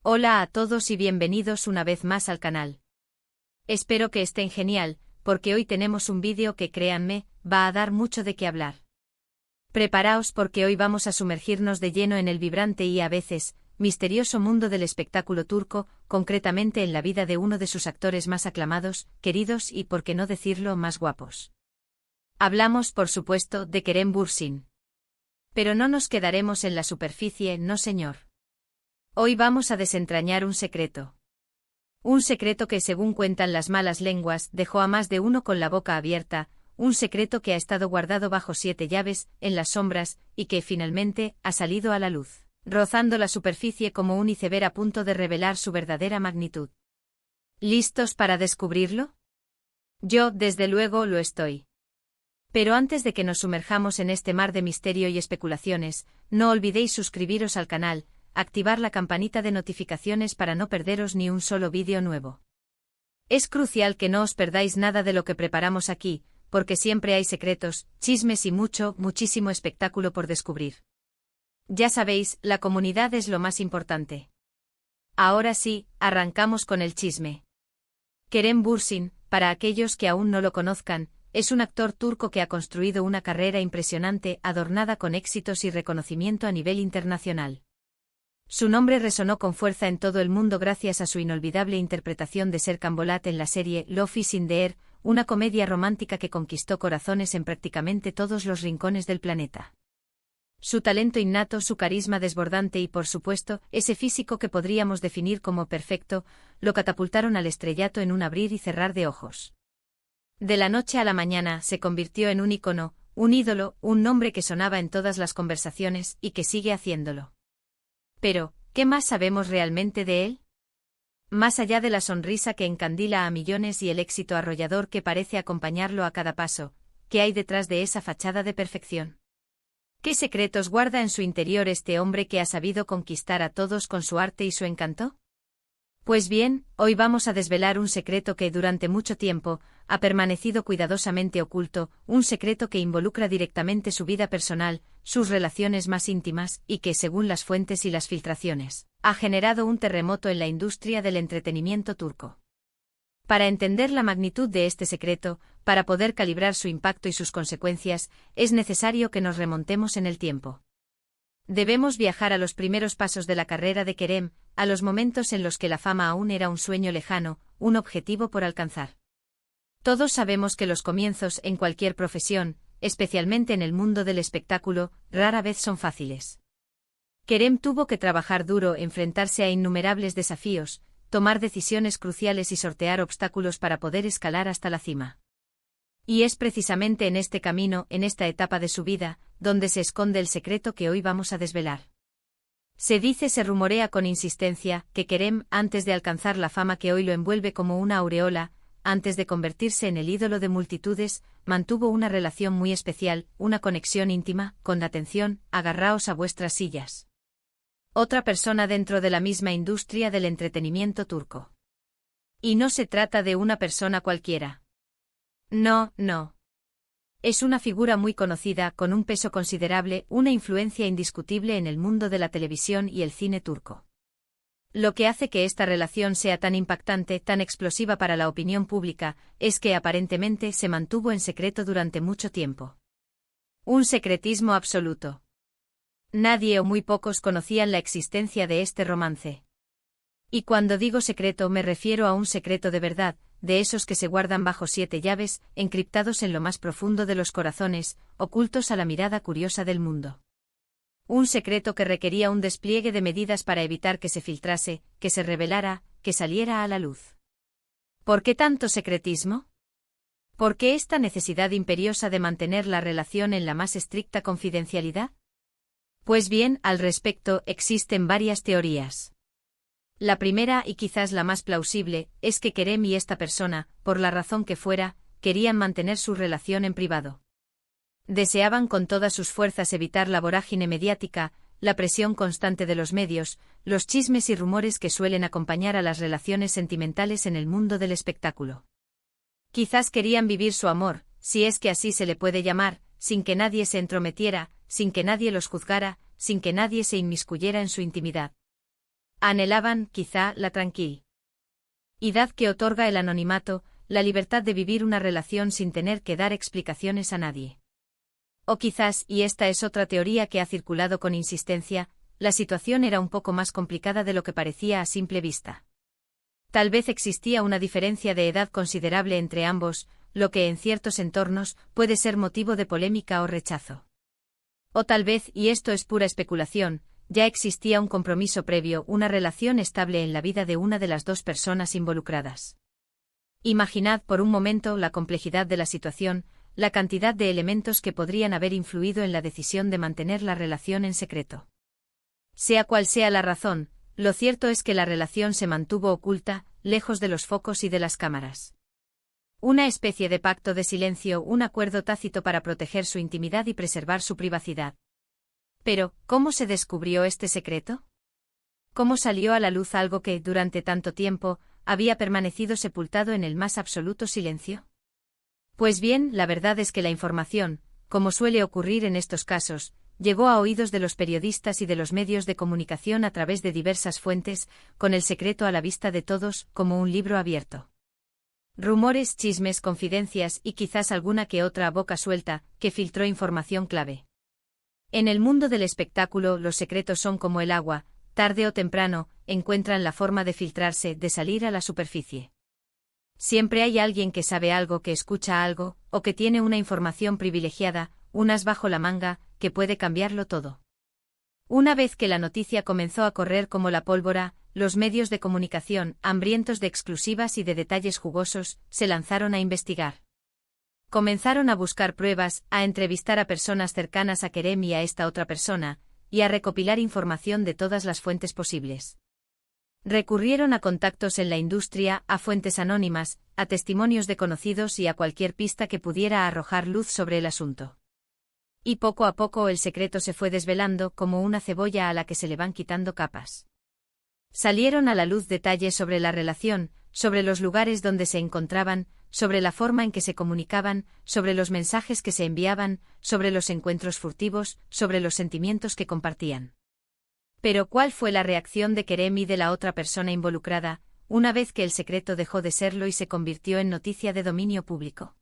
Hola a todos y bienvenidos una vez más al canal. Espero que estén genial, porque hoy tenemos un vídeo que, créanme, va a dar mucho de qué hablar. Preparaos porque hoy vamos a sumergirnos de lleno en el vibrante y a veces misterioso mundo del espectáculo turco, concretamente en la vida de uno de sus actores más aclamados, queridos y, por qué no decirlo, más guapos. Hablamos, por supuesto, de Kerem Bürsin. Pero no nos quedaremos en la superficie, no señor. Hoy vamos a desentrañar un secreto. Un secreto que, según cuentan las malas lenguas, dejó a más de uno con la boca abierta, un secreto que ha estado guardado bajo 7 llaves, en las sombras, y que, finalmente, ha salido a la luz, rozando la superficie como un iceberg a punto de revelar su verdadera magnitud. ¿Listos para descubrirlo? Yo, desde luego, lo estoy. Pero antes de que nos sumerjamos en este mar de misterio y especulaciones, no olvidéis suscribiros al canal, activar la campanita de notificaciones para no perderos ni un solo vídeo nuevo. Es crucial que no os perdáis nada de lo que preparamos aquí, porque siempre hay secretos, chismes y muchísimo espectáculo por descubrir. Ya sabéis, la comunidad es lo más importante. Ahora sí, arrancamos con el chisme. Kerem Bürsin, para aquellos que aún no lo conozcan, es un actor turco que ha construido una carrera impresionante adornada con éxitos y reconocimiento a nivel internacional. Su nombre resonó con fuerza en todo el mundo gracias a su inolvidable interpretación de Serkan Bolat en la serie Love is in the Air, una comedia romántica que conquistó corazones en prácticamente todos los rincones del planeta. Su talento innato, su carisma desbordante y, por supuesto, ese físico que podríamos definir como perfecto, lo catapultaron al estrellato en un abrir y cerrar de ojos. De la noche a la mañana se convirtió en un ícono, un ídolo, un nombre que sonaba en todas las conversaciones y que sigue haciéndolo. Pero, ¿qué más sabemos realmente de él? Más allá de la sonrisa que encandila a millones y el éxito arrollador que parece acompañarlo a cada paso, ¿qué hay detrás de esa fachada de perfección? ¿Qué secretos guarda en su interior este hombre que ha sabido conquistar a todos con su arte y su encanto? Pues bien, hoy vamos a desvelar un secreto que durante mucho tiempo ha permanecido cuidadosamente oculto, un secreto que involucra directamente su vida personal, sus relaciones más íntimas y que, según las fuentes y las filtraciones, ha generado un terremoto en la industria del entretenimiento turco. Para entender la magnitud de este secreto, para poder calibrar su impacto y sus consecuencias, es necesario que nos remontemos en el tiempo. Debemos viajar a los primeros pasos de la carrera de Kerem, a los momentos en los que la fama aún era un sueño lejano, un objetivo por alcanzar. Todos sabemos que los comienzos en cualquier profesión, especialmente en el mundo del espectáculo, rara vez son fáciles. Kerem tuvo que trabajar duro, enfrentarse a innumerables desafíos, tomar decisiones cruciales y sortear obstáculos para poder escalar hasta la cima. Y es precisamente en este camino, en esta etapa de su vida, donde se esconde el secreto que hoy vamos a desvelar. Se rumorea con insistencia, que Kerem, antes de alcanzar la fama que hoy lo envuelve como una aureola, antes de convertirse en el ídolo de multitudes, mantuvo una relación muy especial, una conexión íntima, con atención, agarraos a vuestras sillas. Otra persona dentro de la misma industria del entretenimiento turco. Y no se trata de una persona cualquiera. No. Es una figura muy conocida, con un peso considerable, una influencia indiscutible en el mundo de la televisión y el cine turco. Lo que hace que esta relación sea tan impactante, tan explosiva para la opinión pública, es que aparentemente se mantuvo en secreto durante mucho tiempo. Un secretismo absoluto. Nadie o muy pocos conocían la existencia de este romance. Y cuando digo secreto me refiero a un secreto de verdad, de esos que se guardan bajo 7 llaves, encriptados en lo más profundo de los corazones, ocultos a la mirada curiosa del mundo. Un secreto que requería un despliegue de medidas para evitar que se filtrase, que se revelara, que saliera a la luz. ¿Por qué tanto secretismo? ¿Por qué esta necesidad imperiosa de mantener la relación en la más estricta confidencialidad? Pues bien, al respecto existen varias teorías. La primera, y quizás la más plausible, es que Kerem y esta persona, por la razón que fuera, querían mantener su relación en privado. Deseaban con todas sus fuerzas evitar la vorágine mediática, la presión constante de los medios, los chismes y rumores que suelen acompañar a las relaciones sentimentales en el mundo del espectáculo. Quizás querían vivir su amor, si es que así se le puede llamar, sin que nadie se entrometiera, sin que nadie los juzgara, sin que nadie se inmiscuyera en su intimidad. Anhelaban, quizá, la tranquilidad que otorga el anonimato, la libertad de vivir una relación sin tener que dar explicaciones a nadie. O quizás, y esta es otra teoría que ha circulado con insistencia, la situación era un poco más complicada de lo que parecía a simple vista. Tal vez existía una diferencia de edad considerable entre ambos, lo que en ciertos entornos puede ser motivo de polémica o rechazo. O tal vez, y esto es pura especulación, ya existía un compromiso previo, una relación estable en la vida de una de las dos personas involucradas. Imaginad por un momento la complejidad de la situación, la cantidad de elementos que podrían haber influido en la decisión de mantener la relación en secreto. Sea cual sea la razón, lo cierto es que la relación se mantuvo oculta, lejos de los focos y de las cámaras. Una especie de pacto de silencio, un acuerdo tácito para proteger su intimidad y preservar su privacidad. Pero, ¿cómo se descubrió este secreto? ¿Cómo salió a la luz algo que, durante tanto tiempo, había permanecido sepultado en el más absoluto silencio? Pues bien, la verdad es que la información, como suele ocurrir en estos casos, llegó a oídos de los periodistas y de los medios de comunicación a través de diversas fuentes, con el secreto a la vista de todos, como un libro abierto. Rumores, chismes, confidencias y quizás alguna que otra boca suelta, que filtró información clave. En el mundo del espectáculo los secretos son como el agua, tarde o temprano, encuentran la forma de filtrarse, de salir a la superficie. Siempre hay alguien que sabe algo, que escucha algo, o que tiene una información privilegiada, un as bajo la manga, que puede cambiarlo todo. Una vez que la noticia comenzó a correr como la pólvora, los medios de comunicación, hambrientos de exclusivas y de detalles jugosos, se lanzaron a investigar. Comenzaron a buscar pruebas, a entrevistar a personas cercanas a Kerem y a esta otra persona, y a recopilar información de todas las fuentes posibles. Recurrieron a contactos en la industria, a fuentes anónimas, a testimonios de conocidos y a cualquier pista que pudiera arrojar luz sobre el asunto. Y poco a poco el secreto se fue desvelando como una cebolla a la que se le van quitando capas. Salieron a la luz detalles sobre la relación, sobre los lugares donde se encontraban, sobre la forma en que se comunicaban, sobre los mensajes que se enviaban, sobre los encuentros furtivos, sobre los sentimientos que compartían. Pero ¿cuál fue la reacción de Kerem y de la otra persona involucrada, una vez que el secreto dejó de serlo y se convirtió en noticia de dominio público?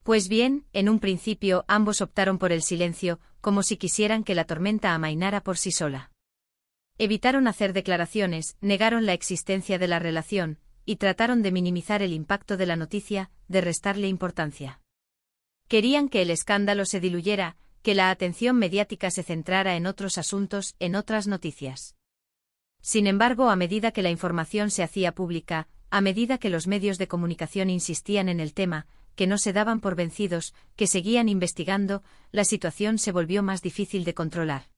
Pues bien, en un principio ambos optaron por el silencio, como si quisieran que la tormenta amainara por sí sola. Evitaron hacer declaraciones, negaron la existencia de la relación, y trataron de minimizar el impacto de la noticia, de restarle importancia. Querían que el escándalo se diluyera, que la atención mediática se centrara en otros asuntos, en otras noticias. Sin embargo, a medida que la información se hacía pública, a medida que los medios de comunicación insistían en el tema, que no se daban por vencidos, que seguían investigando, la situación se volvió más difícil de controlar.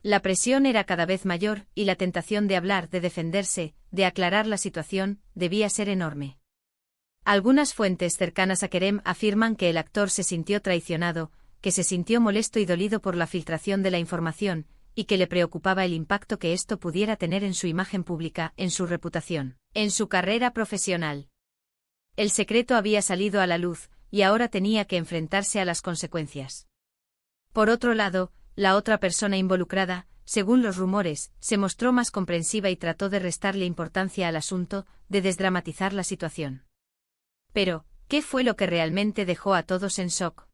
La presión era cada vez mayor, y la tentación de hablar, de defenderse, de aclarar la situación, debía ser enorme. Algunas fuentes cercanas a Kerem afirman que el actor se sintió traicionado, que se sintió molesto y dolido por la filtración de la información, y que le preocupaba el impacto que esto pudiera tener en su imagen pública, en su reputación, en su carrera profesional. El secreto había salido a la luz, y ahora tenía que enfrentarse a las consecuencias. Por otro lado, la otra persona involucrada, según los rumores, se mostró más comprensiva y trató de restarle importancia al asunto, de desdramatizar la situación. Pero, ¿qué fue lo que realmente dejó a todos en shock?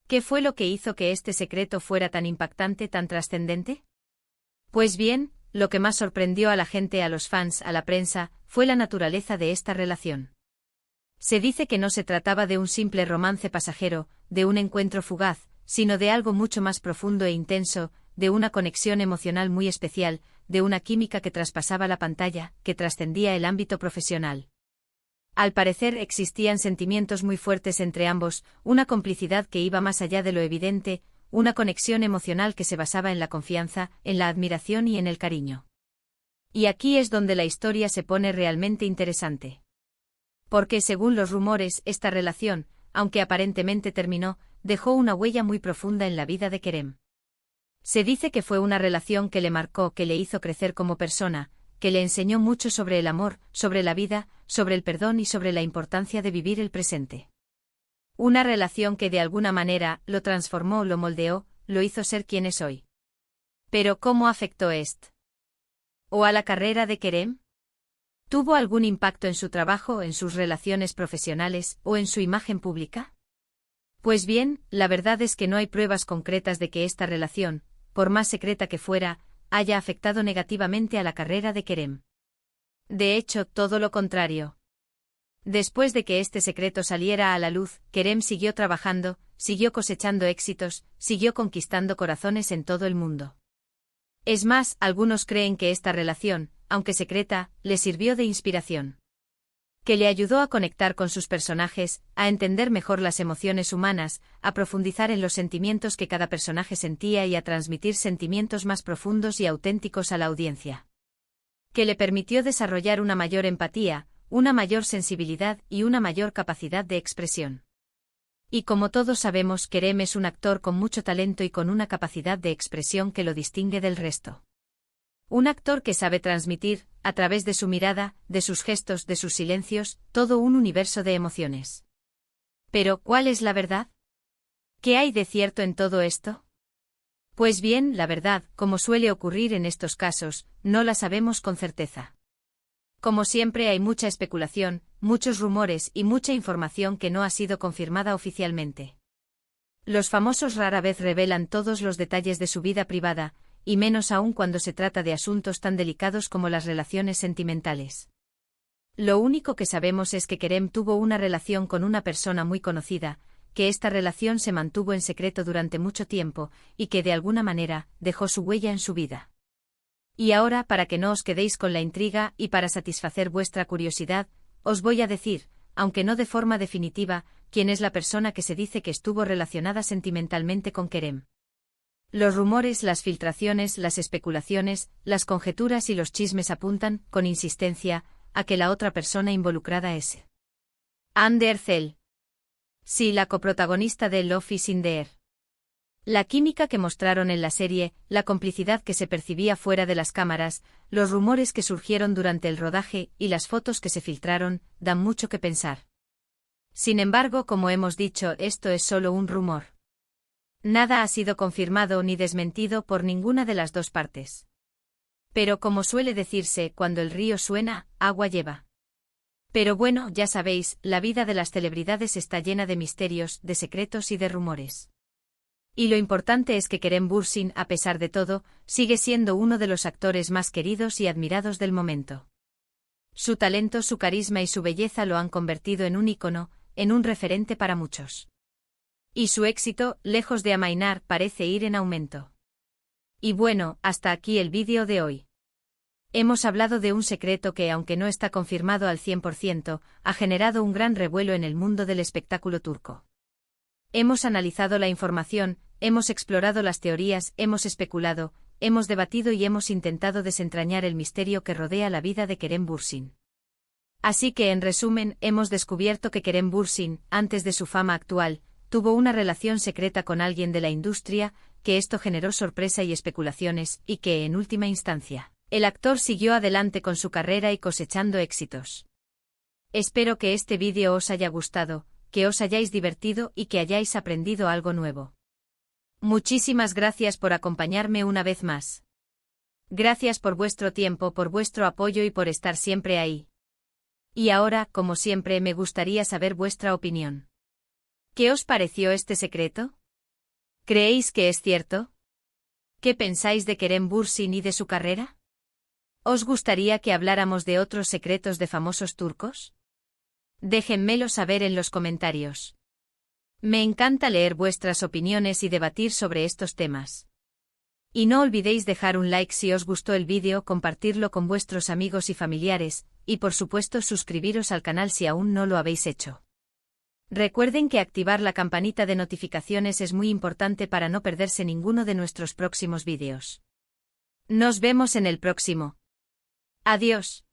¿Qué fue lo que hizo que este secreto fuera tan impactante, tan trascendente? Pues bien, lo que más sorprendió a la gente, a los fans, a la prensa, fue la naturaleza de esta relación. Se dice que no se trataba de un simple romance pasajero, de un encuentro fugaz, sino de algo mucho más profundo e intenso, de una conexión emocional muy especial, de una química que traspasaba la pantalla, que trascendía el ámbito profesional. Al parecer existían sentimientos muy fuertes entre ambos, una complicidad que iba más allá de lo evidente, una conexión emocional que se basaba en la confianza, en la admiración y en el cariño. Y aquí es donde la historia se pone realmente interesante. Porque según los rumores, esta relación, aunque aparentemente terminó, dejó una huella muy profunda en la vida de Kerem. Se dice que fue una relación que le marcó, que le hizo crecer como persona, que le enseñó mucho sobre el amor, sobre la vida, sobre el perdón y sobre la importancia de vivir el presente. Una relación que de alguna manera lo transformó, lo moldeó, lo hizo ser quien es hoy. Pero ¿cómo afectó esto? ¿O a la carrera de Kerem? ¿Tuvo algún impacto en su trabajo, en sus relaciones profesionales o en su imagen pública? Pues bien, la verdad es que no hay pruebas concretas de que esta relación, por más secreta que fuera, haya afectado negativamente a la carrera de Kerem. De hecho, todo lo contrario. Después de que este secreto saliera a la luz, Kerem siguió trabajando, siguió cosechando éxitos, siguió conquistando corazones en todo el mundo. Es más, algunos creen que esta relación, aunque secreta, le sirvió de inspiración. Que le ayudó a conectar con sus personajes, a entender mejor las emociones humanas, a profundizar en los sentimientos que cada personaje sentía y a transmitir sentimientos más profundos y auténticos a la audiencia. Que le permitió desarrollar una mayor empatía, una mayor sensibilidad y una mayor capacidad de expresión. Y como todos sabemos, Kerem es un actor con mucho talento y con una capacidad de expresión que lo distingue del resto. Un actor que sabe transmitir, a través de su mirada, de sus gestos, de sus silencios, todo un universo de emociones. Pero, ¿cuál es la verdad? ¿Qué hay de cierto en todo esto? Pues bien, la verdad, como suele ocurrir en estos casos, no la sabemos con certeza. Como siempre hay mucha especulación, muchos rumores y mucha información que no ha sido confirmada oficialmente. Los famosos rara vez revelan todos los detalles de su vida privada, y menos aún cuando se trata de asuntos tan delicados como las relaciones sentimentales. Lo único que sabemos es que Kerem tuvo una relación con una persona muy conocida, que esta relación se mantuvo en secreto durante mucho tiempo, y que de alguna manera dejó su huella en su vida. Y ahora, para que no os quedéis con la intriga y para satisfacer vuestra curiosidad, os voy a decir, aunque no de forma definitiva, quién es la persona que se dice que estuvo relacionada sentimentalmente con Kerem. Los rumores, las filtraciones, las especulaciones, las conjeturas y los chismes apuntan, con insistencia, a que la otra persona involucrada es Hande Erçel. Sí, la coprotagonista de Love is in the Air. La química que mostraron en la serie, la complicidad que se percibía fuera de las cámaras, los rumores que surgieron durante el rodaje y las fotos que se filtraron, dan mucho que pensar. Sin embargo, como hemos dicho, esto es solo un rumor. Nada ha sido confirmado ni desmentido por ninguna de las dos partes. Pero como suele decirse, cuando el río suena, agua lleva. Pero bueno, ya sabéis, la vida de las celebridades está llena de misterios, de secretos y de rumores. Y lo importante es que Kerem Bürsin, a pesar de todo, sigue siendo uno de los actores más queridos y admirados del momento. Su talento, su carisma y su belleza lo han convertido en un ícono, en un referente para muchos. Y su éxito, lejos de amainar, parece ir en aumento. Y bueno, hasta aquí el vídeo de hoy. Hemos hablado de un secreto que, aunque no está confirmado al 100%, ha generado un gran revuelo en el mundo del espectáculo turco. Hemos analizado la información, hemos explorado las teorías, hemos especulado, hemos debatido y hemos intentado desentrañar el misterio que rodea la vida de Kerem Bürsin. Así que, en resumen, hemos descubierto que Kerem Bürsin, antes de su fama actual, tuvo una relación secreta con alguien de la industria, que esto generó sorpresa y especulaciones, y que, en última instancia, el actor siguió adelante con su carrera y cosechando éxitos. Espero que este vídeo os haya gustado, que os hayáis divertido y que hayáis aprendido algo nuevo. Muchísimas gracias por acompañarme una vez más. Gracias por vuestro tiempo, por vuestro apoyo y por estar siempre ahí. Y ahora, como siempre, me gustaría saber vuestra opinión. ¿Qué os pareció este secreto? ¿Creéis que es cierto? ¿Qué pensáis de Kerem Bürsin y de su carrera? ¿Os gustaría que habláramos de otros secretos de famosos turcos? Déjenmelo saber en los comentarios. Me encanta leer vuestras opiniones y debatir sobre estos temas. Y no olvidéis dejar un like si os gustó el vídeo, compartirlo con vuestros amigos y familiares, y por supuesto suscribiros al canal si aún no lo habéis hecho. Recuerden que activar la campanita de notificaciones es muy importante para no perderse ninguno de nuestros próximos vídeos. Nos vemos en el próximo. Adiós.